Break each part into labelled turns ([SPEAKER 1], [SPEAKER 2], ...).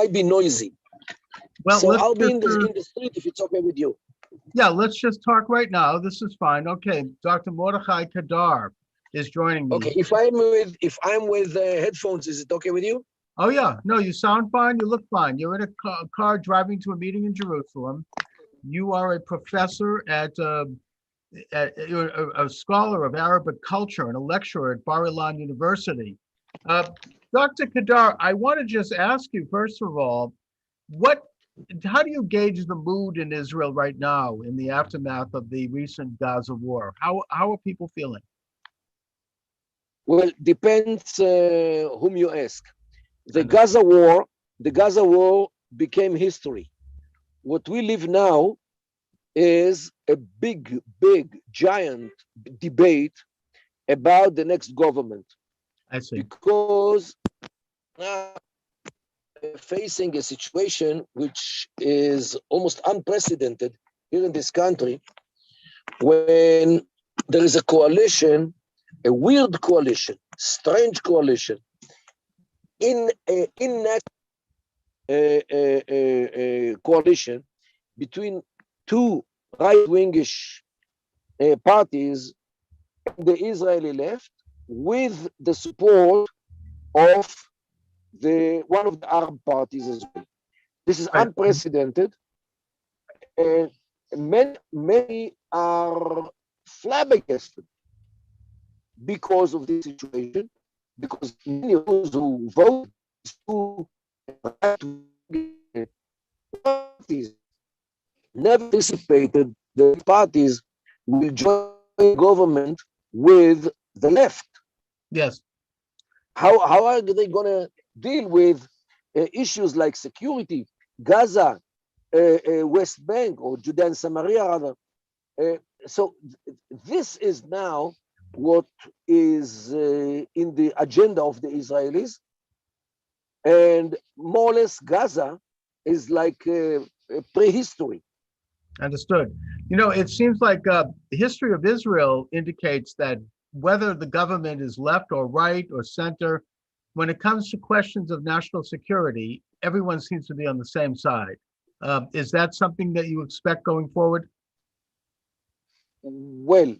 [SPEAKER 1] might be noisy.
[SPEAKER 2] Well,
[SPEAKER 1] So I'll be
[SPEAKER 2] just,
[SPEAKER 1] in the street if it's okay with you.
[SPEAKER 2] yeah, let's just talk right now. This is fine. Okay, Dr. Mordechai Kedar is joining me.
[SPEAKER 1] Okay, if I'm with headphones, is it okay with you?
[SPEAKER 2] Oh yeah, no, you sound fine. You look fine. You're in a car driving to a meeting in Jerusalem. You are a professor you're a scholar of Arabic culture and a lecturer at Bar Ilan University. Dr. Kedar, I want to just ask you, first of all, how do you gauge the mood in Israel right now in the aftermath of the recent Gaza war? How are people feeling?
[SPEAKER 1] Well, depends whom you ask. The Gaza war became history. What we live now is a big, giant debate about the next government.
[SPEAKER 2] I see.
[SPEAKER 1] Because now facing a situation which is almost unprecedented here in this country, when there is a coalition, a weird coalition, strange coalition, in a coalition between two right-wingish parties in the Israeli left, with the support of one of the Arab parties as well. This is unprecedented, and many are flabbergasted because of this situation, because many of those who vote to parties never anticipated the parties will join government with the left.
[SPEAKER 2] Yes.
[SPEAKER 1] How are they going to deal with issues like security, Gaza, West Bank, or Judea and Samaria rather? So this is now what is in the agenda of the Israelis, and more or less Gaza is like prehistory.
[SPEAKER 2] Understood. You know, it seems like the history of Israel indicates that whether the government is left or right or center, when it comes to questions of national security, everyone seems to be on the same side. Is that something that you expect going forward?
[SPEAKER 1] Well,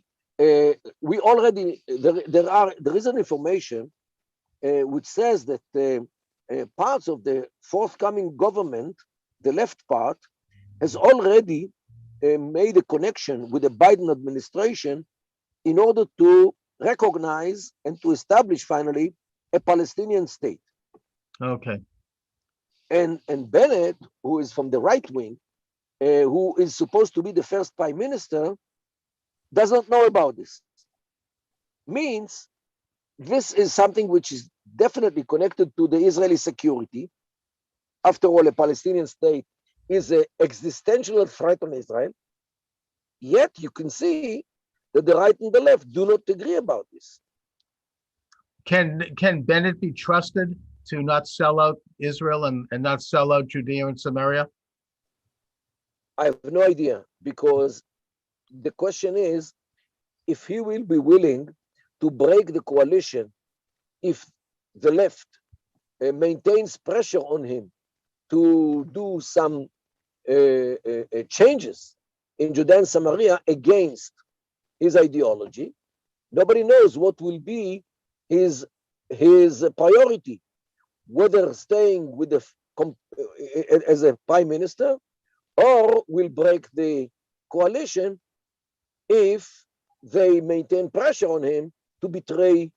[SPEAKER 1] we already there is an information which says that parts of the forthcoming government, the left part, has already made a connection with the Biden administration in order to recognize and to establish finally a Palestinian state.
[SPEAKER 2] Okay.
[SPEAKER 1] And Bennett, who is from the right wing, who is supposed to be the first prime minister, does not know about this. Means this is something which is definitely connected to the Israeli security. After all, a Palestinian state is an existential threat on Israel. Yet you can see that the right and the left do not agree about this.
[SPEAKER 2] Can Bennett be trusted to not sell out Israel and not sell out Judea and Samaria?
[SPEAKER 1] I have no idea, because the question is if he will be willing to break the coalition if the left maintains pressure on him to do some changes in Judea and Samaria against his ideology. Nobody knows what will be his priority, whether staying with as a prime minister, or will break the coalition if they maintain pressure on him to betray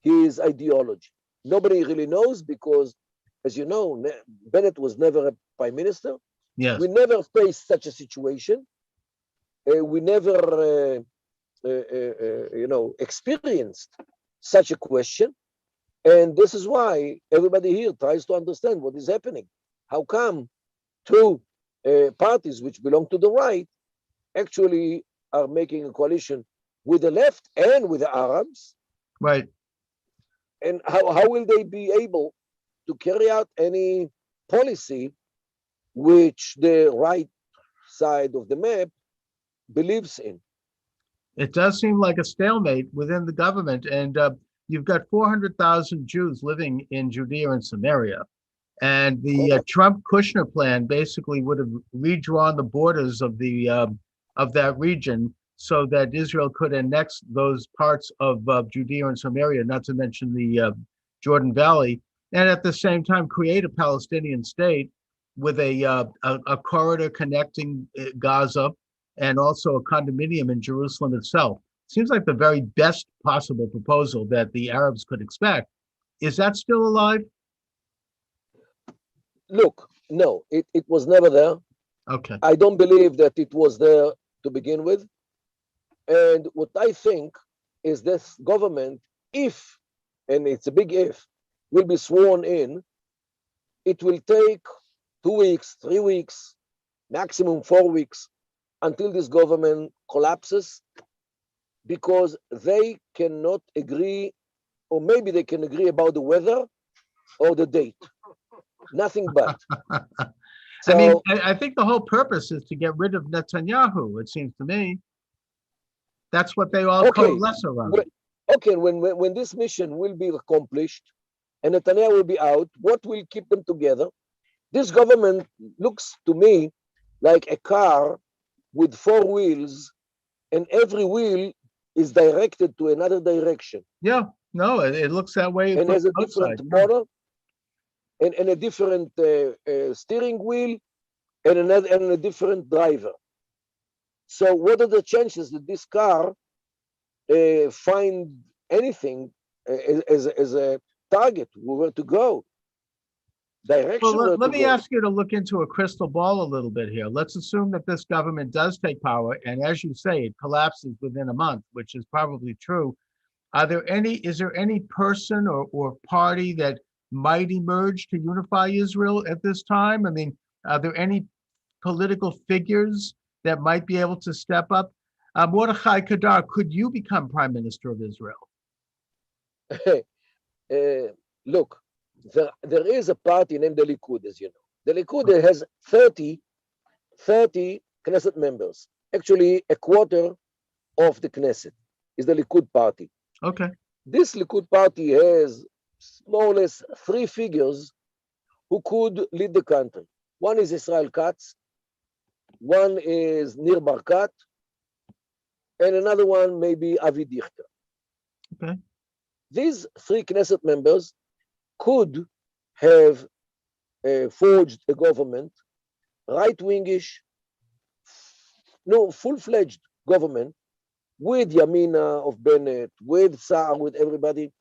[SPEAKER 1] his ideology. Nobody really knows, because, as you know, Bennett was never a prime minister.
[SPEAKER 2] Yes.
[SPEAKER 1] We never faced such a situation. We never, experienced such a question. And this is why everybody here tries to understand what is happening. How come two parties which belong to the right actually are making a coalition with the left and with the Arabs?
[SPEAKER 2] Right.
[SPEAKER 1] And how will they be able to carry out any policy which the right side of the map believes in?
[SPEAKER 2] It does seem like a stalemate within the government. And you've got 400,000 Jews living in Judea and Samaria. And the Trump-Kushner plan basically would have redrawn the borders of that region so that Israel could annex those parts of Judea and Samaria, not to mention the Jordan Valley, and at the same time create a Palestinian state with a corridor connecting Gaza and also a condominium in Jerusalem itself. Seems like the very best possible proposal that the Arabs could expect. Is that still alive?
[SPEAKER 1] Look, no, it was never there.
[SPEAKER 2] Okay.
[SPEAKER 1] I don't believe that it was there to begin with. And what I think is this government, if, and it's a big if, will be sworn in, it will take 2 weeks, 3 weeks, maximum 4 weeks until this government collapses, because they cannot agree, or maybe they can agree about the weather or the date. Nothing but.
[SPEAKER 2] I mean, I think the whole purpose is to get rid of Netanyahu, it seems to me. That's what they all coalesce around.
[SPEAKER 1] When this mission will be accomplished and Netanyahu will be out, what will keep them together? This government looks to me like a car with 4 wheels, and every wheel is directed to another direction.
[SPEAKER 2] Yeah, no, it looks that way.
[SPEAKER 1] And has a different motor and a different steering wheel and a different driver. So what are the chances that this car find anything as a target, where to go? Direction.
[SPEAKER 2] Well, let me ask you to look into a crystal ball a little bit here. Let's assume that this government does take power, and as you say, it collapses within a month, which is probably true. Is there any person or party that might emerge to unify Israel at this time? I mean, are there any political figures that might be able to step up? Mordechai Kedar, could you become Prime Minister of Israel?
[SPEAKER 1] Look, there is a party named the Likud, as you know. The Likud has 30 Knesset members. Actually, a quarter of the Knesset is the Likud party.
[SPEAKER 2] Okay.
[SPEAKER 1] This Likud party has more or less 3 figures who could lead the country. One is Israel Katz, one is Nir Barkat, and another one may be Avi Dichter.
[SPEAKER 2] Okay.
[SPEAKER 1] These 3 Knesset members could have forged a government, right-wingish, full-fledged government, with Yamina of Bennett, with Saar, with everybody,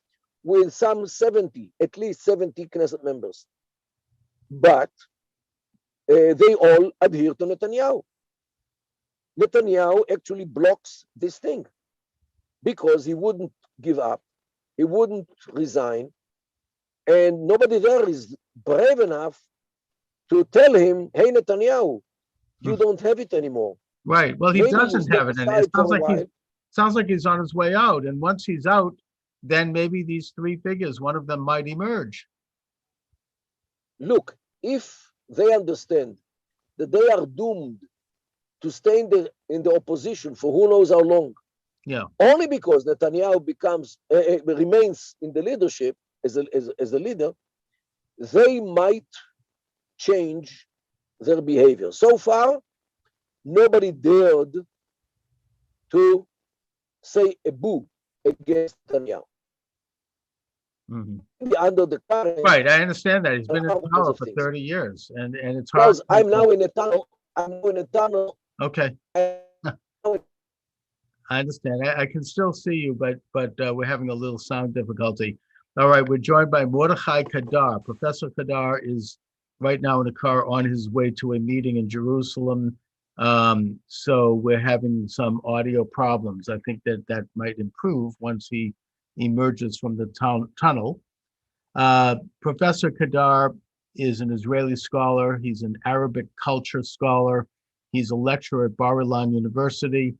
[SPEAKER 1] with some 70, at least 70 Knesset members. But they all adhere to Netanyahu. Netanyahu actually blocks this thing because he wouldn't give up, he wouldn't resign, and nobody there is brave enough to tell him, hey, Netanyahu, you don't have it anymore.
[SPEAKER 2] Right. Well, he doesn't have it. And it sounds like he's on his way out. And once he's out, then maybe these 3 figures, one of them might emerge.
[SPEAKER 1] Look, if they understand that they are doomed to stay in the opposition for who knows how long, only because Netanyahu remains in the leadership as a leader, they might change their behavior. So far, nobody dared to say a boo against Netanyahu.
[SPEAKER 2] Mm-hmm.
[SPEAKER 1] Under the current,
[SPEAKER 2] right, I understand that. He's been in power for 30 years, and it's hard.
[SPEAKER 1] Because I'm now in a tunnel.
[SPEAKER 2] Okay. I understand. I can still see you, but we're having a little sound difficulty. All right, we're joined by Mordechai Kedar. Professor Kedar is right now in a car on his way to a meeting in Jerusalem. So we're having some audio problems. I think that might improve once he emerges from the tunnel. Professor Kedar is an Israeli scholar. He's an Arabic culture scholar. He's a lecturer at Bar-Ilan University.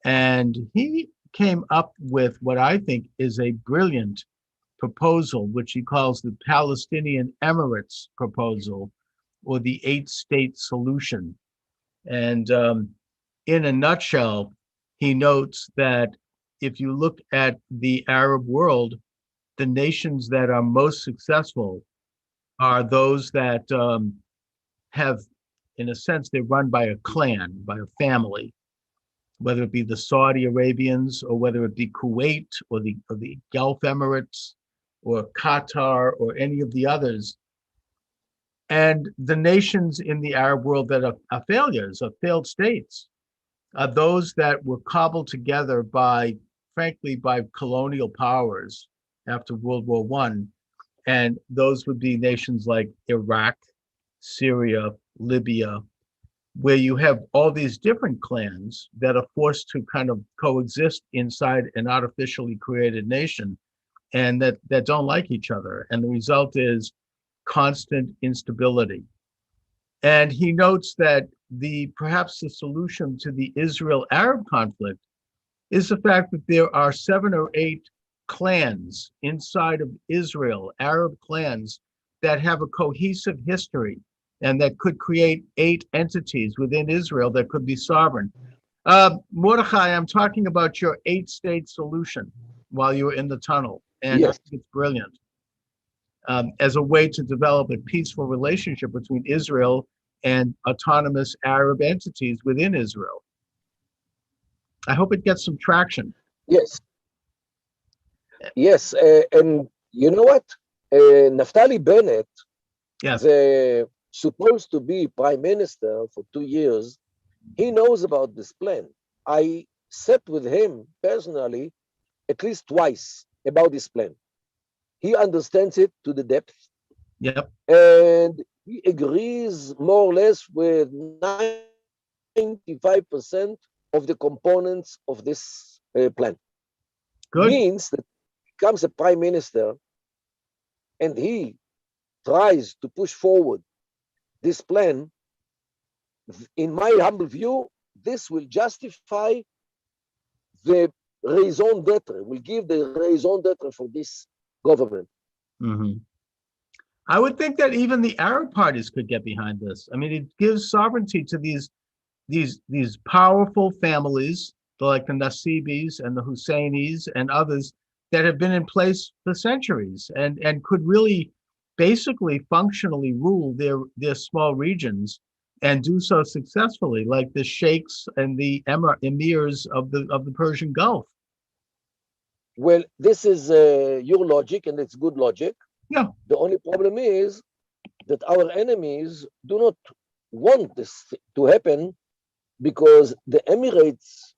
[SPEAKER 2] And he came up with what I think is a brilliant proposal, which he calls the Palestinian Emirates proposal, or the 8-state solution. And in a nutshell, he notes that if you look at the Arab world, the nations that are most successful are those that have, in a sense, they're run by a clan, by a family, whether it be the Saudi Arabians or whether it be Kuwait or the Gulf Emirates or Qatar or any of the others. And the nations in the Arab world that are failures, are failed states, are those that were cobbled together by, frankly, by colonial powers after World War I. And those would be nations like Iraq, Syria, Libya, where you have all these different clans that are forced to kind of coexist inside an artificially created nation and that don't like each other. And the result is constant instability. And he notes that perhaps the solution to the Israel-Arab conflict is the fact that there are 7 or 8 clans inside of Israel, Arab clans that have a cohesive history and that could create 8 entities within Israel that could be sovereign. Mordechai, I'm talking about your 8-state solution while you were in the tunnel, and I
[SPEAKER 1] Yes,
[SPEAKER 2] think it's brilliant as a way to develop a peaceful relationship between Israel and autonomous Arab entities within Israel. I hope it gets some traction.
[SPEAKER 1] yes, yes. And you know what? Naftali Bennett,
[SPEAKER 2] Yes.
[SPEAKER 1] the supposed to be prime minister for 2 years, he knows about this plan. I sat with him personally at least twice about this plan. He understands it to the depth,
[SPEAKER 2] Yep.
[SPEAKER 1] and he agrees more or less with 95% of the components of this plan.
[SPEAKER 2] Good.
[SPEAKER 1] Means that he becomes a prime minister and he tries to push forward this plan. In my humble view, this will justify the raison d'etre, will give the raison d'etre for this government.
[SPEAKER 2] Mm-hmm. I would think that even the Arab parties could get behind this. I mean, it gives sovereignty to these powerful families, like the Nasibis and the Husseinis and others that have been in place for centuries and could really basically functionally rule their small regions and do so successfully, like the sheikhs and the emirs of the Persian Gulf.
[SPEAKER 1] Well, this is your logic, and it's good logic.
[SPEAKER 2] Yeah.
[SPEAKER 1] The only problem is that our enemies do not want this to happen because the Emirates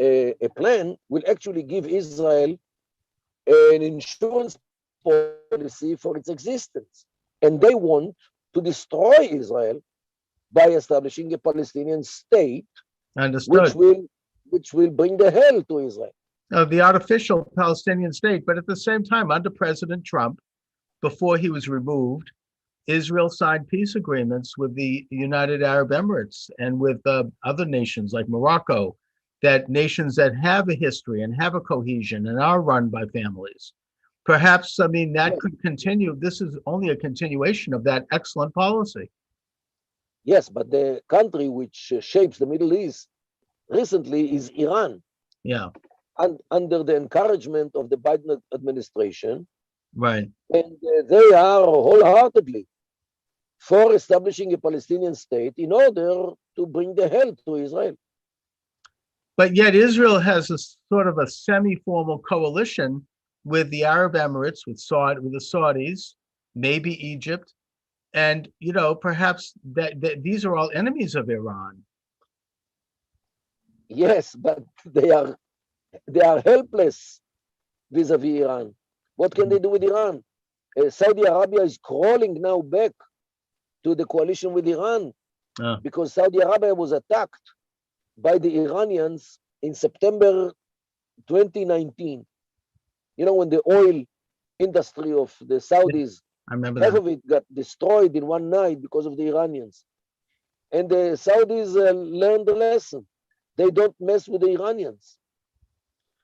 [SPEAKER 1] a plan will actually give Israel an insurance policy for its existence. And they want to destroy Israel by establishing a Palestinian state,
[SPEAKER 2] Understood.
[SPEAKER 1] which will bring the hell to Israel.
[SPEAKER 2] The artificial Palestinian state, but at the same time, under President Trump, before he was removed, Israel signed peace agreements with the United Arab Emirates and with other nations like Morocco, that nations that have a history and have a cohesion and are run by families. Perhaps, I mean, that could continue. This is only a continuation of that excellent policy.
[SPEAKER 1] Yes, but the country which shapes the Middle East recently is Iran.
[SPEAKER 2] Yeah.
[SPEAKER 1] And under the encouragement of the Biden administration.
[SPEAKER 2] Right.
[SPEAKER 1] And they are wholeheartedly for establishing a Palestinian state in order to bring the hell to Israel.
[SPEAKER 2] But yet Israel has a sort of a semi-formal coalition with the Arab Emirates, with the Saudis, maybe Egypt, and perhaps that these are all enemies of Iran.
[SPEAKER 1] Yes, but they are helpless vis-a-vis Iran. What can they do with Iran? Saudi Arabia is crawling now back to the coalition with Iran because Saudi Arabia was attacked by the Iranians in September 2019. When the oil industry of the Saudis,
[SPEAKER 2] I remember
[SPEAKER 1] half
[SPEAKER 2] that.
[SPEAKER 1] of it got destroyed in one night because of the Iranians. And the Saudis learned the lesson. They don't mess with the Iranians.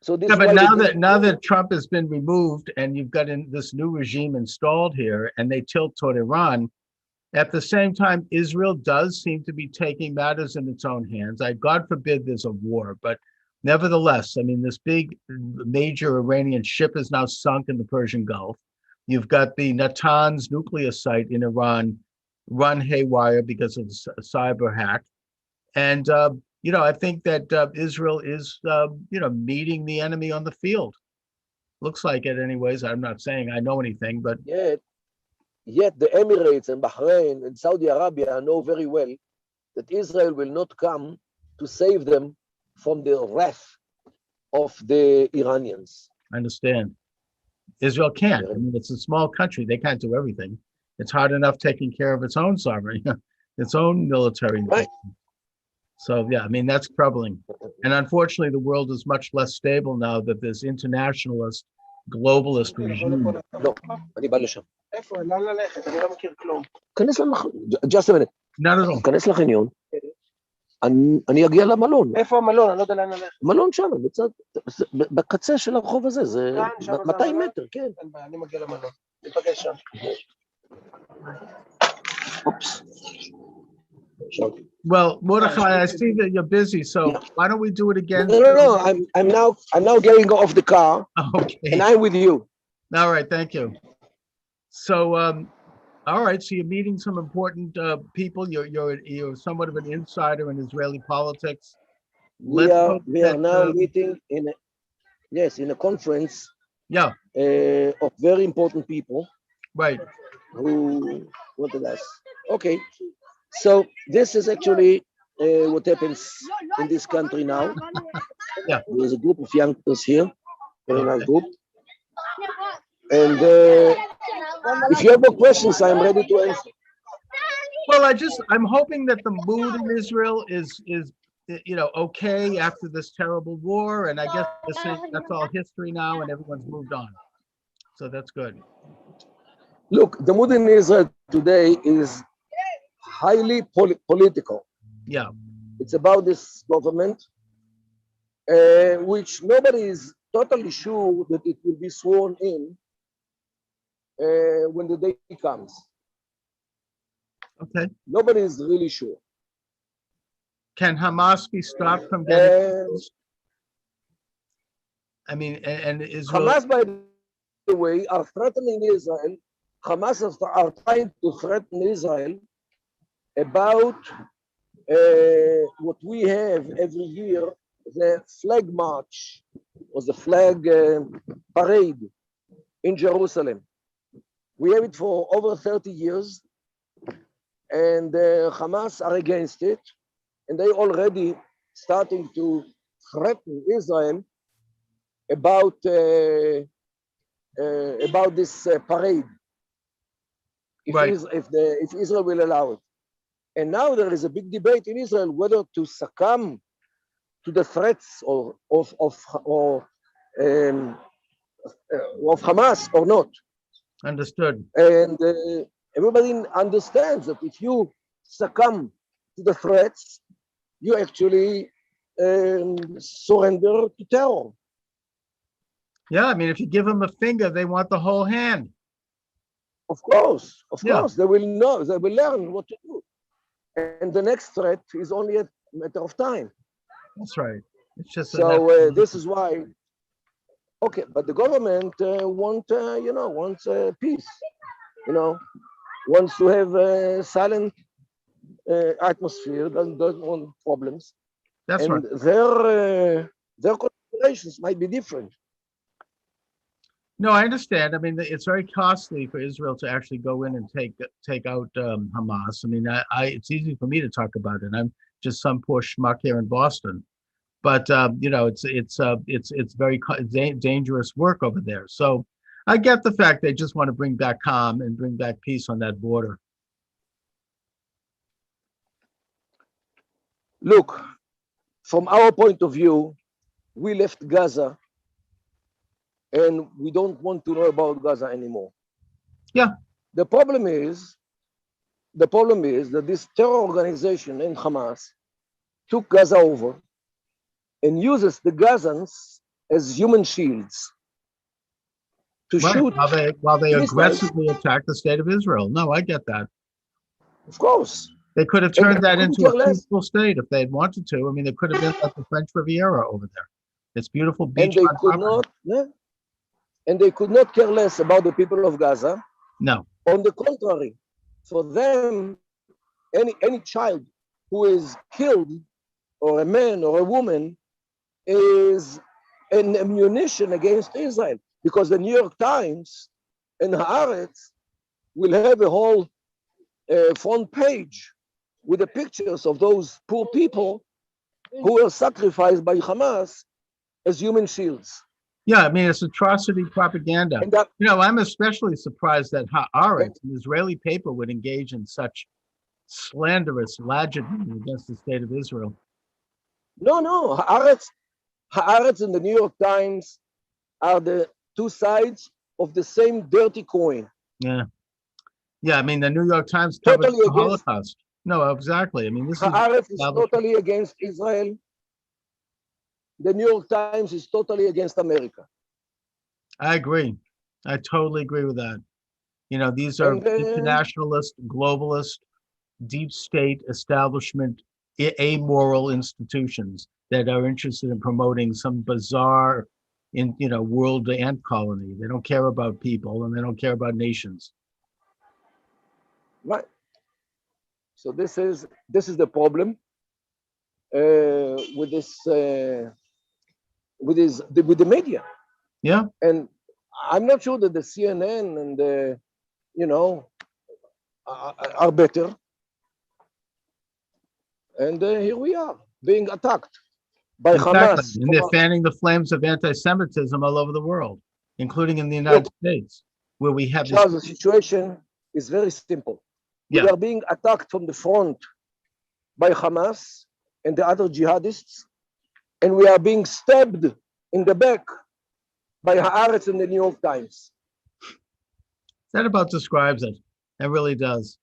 [SPEAKER 1] So this
[SPEAKER 2] but now that Trump has been removed and you've got this new regime installed here and they tilt toward Iran, at the same time, Israel does seem to be taking matters in its own hands. God forbid there's a war, but nevertheless, I mean, this big major Iranian ship is now sunk in the Persian Gulf. You've got the Natanz nuclear site in Iran run haywire because of the cyber hack. And, I think that Israel is, meeting the enemy on the field. Looks like it anyways. I'm not saying I know anything, but
[SPEAKER 1] yet the Emirates and Bahrain and Saudi Arabia know very well that Israel will not come to save them from the wrath of the Iranians.
[SPEAKER 2] I understand. Israel can't. I mean, it's a small country. They can't do everything. It's hard enough taking care of its own sovereignty, its own military.
[SPEAKER 1] Right.
[SPEAKER 2] So, yeah, I mean, that's troubling. And unfortunately, the world is much less stable now that this internationalist, globalist regime.
[SPEAKER 1] לא, אני בא לשם. איפה? לאן ללכת? אני לא מכיר כלום. כנס למחנות. Just a minute.
[SPEAKER 2] Not at all.
[SPEAKER 1] כנס לחניון. אני אגיע למלון.
[SPEAKER 3] איפה המלון? אני לא יודע לאן ללכת.
[SPEAKER 1] מלון שם, בקצה של הרחוב הזה, זה 200 מטר, כן.
[SPEAKER 3] אני מגיע למלון. ניפגש שם.
[SPEAKER 1] אופס.
[SPEAKER 2] Well, Mordechai, I see that you're busy, so why don't we do it again?
[SPEAKER 1] No. I'm now getting off the car,
[SPEAKER 2] Okay.
[SPEAKER 1] and I'm with you.
[SPEAKER 2] All right, thank you. So, all right, so you're meeting some important people. You're somewhat of an insider in Israeli politics.
[SPEAKER 1] We are now meeting in a conference.
[SPEAKER 2] Yeah.
[SPEAKER 1] Of very important people.
[SPEAKER 2] Right.
[SPEAKER 1] Who wanted us. Okay. So this is actually what happens in this country now.
[SPEAKER 2] Yeah.
[SPEAKER 1] There's a group of youngsters here, very nice group. And if you have more questions, I'm ready to answer.
[SPEAKER 2] Well, I'm hoping that the mood in Israel is okay after this terrible war, and I guess that's all history now, and everyone's moved on. So that's good.
[SPEAKER 1] Look, the mood in Israel today is highly political.
[SPEAKER 2] Yeah.
[SPEAKER 1] It's about this government, which nobody is totally sure that it will be sworn in when the day comes.
[SPEAKER 2] Okay.
[SPEAKER 1] Nobody is really sure.
[SPEAKER 2] Can Hamas be stopped from getting? I mean, and Israel.
[SPEAKER 1] Hamas, by the way, are threatening Israel. Hamas are trying to threaten Israel about what we have every year, the flag march or the flag parade in Jerusalem. We have it for over 30 years, and Hamas are against it, and they already starting to threaten Israel about this parade, if Israel will allow it. And now there is a big debate in Israel whether to succumb to the threats of Hamas or not.
[SPEAKER 2] Understood.
[SPEAKER 1] And everybody understands that if you succumb to the threats, you actually surrender to terror.
[SPEAKER 2] Yeah, I mean, if you give them a finger, they want the whole hand.
[SPEAKER 1] Of course, they will know, they will learn what to do. And the next threat is only a matter of time.
[SPEAKER 2] That's right. It's just
[SPEAKER 1] so this is why. Okay, but the government wants peace. Wants to have a silent atmosphere. Doesn't want problems.
[SPEAKER 2] That's right.
[SPEAKER 1] Their considerations might be different.
[SPEAKER 2] No, I understand. I mean, it's very costly for Israel to actually go in and take out Hamas. I mean, it's easy for me to talk about it. I'm just some poor schmuck here in Boston, but it's very dangerous work over there. So I get the fact they just want to bring back calm and bring back peace on that border.
[SPEAKER 1] Look, from our point of view, we left Gaza. And we don't want to know about Gaza anymore.
[SPEAKER 2] Yeah.
[SPEAKER 1] The problem is that this terror organization in Hamas took Gaza over and uses the Gazans as human shields to shoot.
[SPEAKER 2] While they aggressively attack the state of Israel. No, I get that.
[SPEAKER 1] Of course.
[SPEAKER 2] They could have turned that into a peaceful state if they had wanted to. I mean, they could have been like the French Riviera over there. It's beautiful beach.
[SPEAKER 1] And they could not. Yeah. and they could not care less about the people of Gaza.
[SPEAKER 2] No.
[SPEAKER 1] On the contrary, for them, any child who is killed, or a man or a woman, is an ammunition against Israel, because the New York Times and Haaretz will have a whole front page with the pictures of those poor people who were sacrificed by Hamas as human shields.
[SPEAKER 2] Yeah, I mean, it's atrocity propaganda.
[SPEAKER 1] And that,
[SPEAKER 2] I'm especially surprised that Haaretz, an Israeli paper, would engage in such slanderous ladjuting against the state of Israel.
[SPEAKER 1] no, Haaretz and the New York Times are the two sides of the same dirty coin.
[SPEAKER 2] Yeah. Yeah, I mean, the New York Times covered
[SPEAKER 1] Totally
[SPEAKER 2] the
[SPEAKER 1] against-
[SPEAKER 2] Holocaust. No, exactly. I mean, this
[SPEAKER 1] Haaretz is
[SPEAKER 2] established-
[SPEAKER 1] totally against Israel. The New York Times is totally against America.
[SPEAKER 2] I agree. I totally agree with that. These are
[SPEAKER 1] And,
[SPEAKER 2] internationalist, globalist, deep state establishment, amoral institutions that are interested in promoting some bizarre world ant colony. They don't care about people, and they don't care about nations.
[SPEAKER 1] Right. So this is the problem with the media.
[SPEAKER 2] Yeah.
[SPEAKER 1] And I'm not sure that the CNN and the are better. And here we are being attacked by Hamas.
[SPEAKER 2] And they're fanning the flames of anti-Semitism all over the world, including in the United States, where we have
[SPEAKER 1] Charles, the situation is very simple.
[SPEAKER 2] Yeah.
[SPEAKER 1] We are being attacked from the front by Hamas and the other jihadists, and we are being stabbed in the back by Haaretz and the New York Times.
[SPEAKER 2] That about describes it. It really does.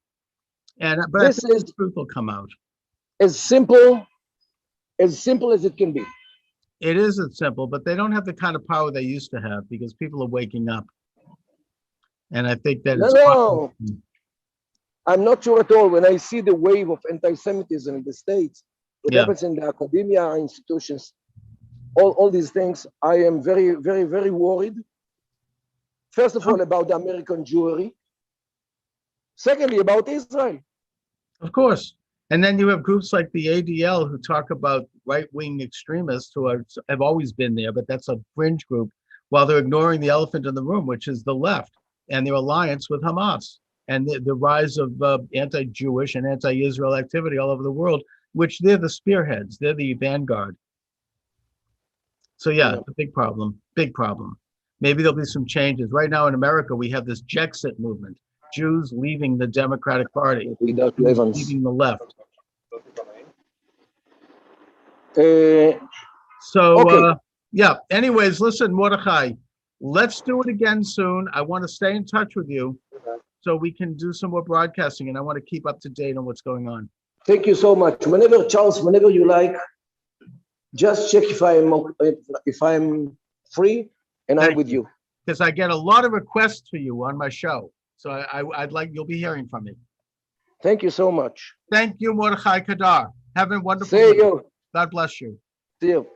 [SPEAKER 2] But
[SPEAKER 1] This
[SPEAKER 2] I think
[SPEAKER 1] is-
[SPEAKER 2] the truth will come out.
[SPEAKER 1] As simple as it can be.
[SPEAKER 2] It isn't simple, but they don't have the kind of power they used to have because people are waking up. And I think that
[SPEAKER 1] No. I'm not sure at all. When I see the wave of anti-Semitism in the States, what
[SPEAKER 2] Yeah.
[SPEAKER 1] happens in the academia, institutions, all these things, I am very, very, very worried. First of all, about the American Jewry. Secondly, about Israel.
[SPEAKER 2] Of course. And then you have groups like the ADL who talk about right-wing extremists who have always been there, but that's a fringe group, while they're ignoring the elephant in the room, which is the left and their alliance with Hamas and the rise of anti-Jewish and anti-Israel activity all over the world, which they're the spearheads, they're the vanguard. So yeah, it's a big problem, big problem. Maybe there'll be some changes. Right now in America, we have this Jexit movement, Jews leaving the Democratic Party,
[SPEAKER 1] Without Evans.
[SPEAKER 2] leaving the left.
[SPEAKER 1] Uh,
[SPEAKER 2] So,
[SPEAKER 1] Okay.
[SPEAKER 2] yeah, anyways, listen, Mordechai, let's do it again soon. I want to stay in touch with you so we can do some more broadcasting, and I want to keep up to date on what's going on.
[SPEAKER 1] Thank you so much. Whenever you like, just check if I'm free and I'm
[SPEAKER 2] Thank
[SPEAKER 1] with you.
[SPEAKER 2] Because I get a lot of requests for you on my show. So I'd like, you'll be hearing from me.
[SPEAKER 1] Thank you so much.
[SPEAKER 2] Thank you, Mordechai Kedar. Have a wonderful
[SPEAKER 1] See
[SPEAKER 2] week.
[SPEAKER 1] you.
[SPEAKER 2] God bless you.
[SPEAKER 1] See you.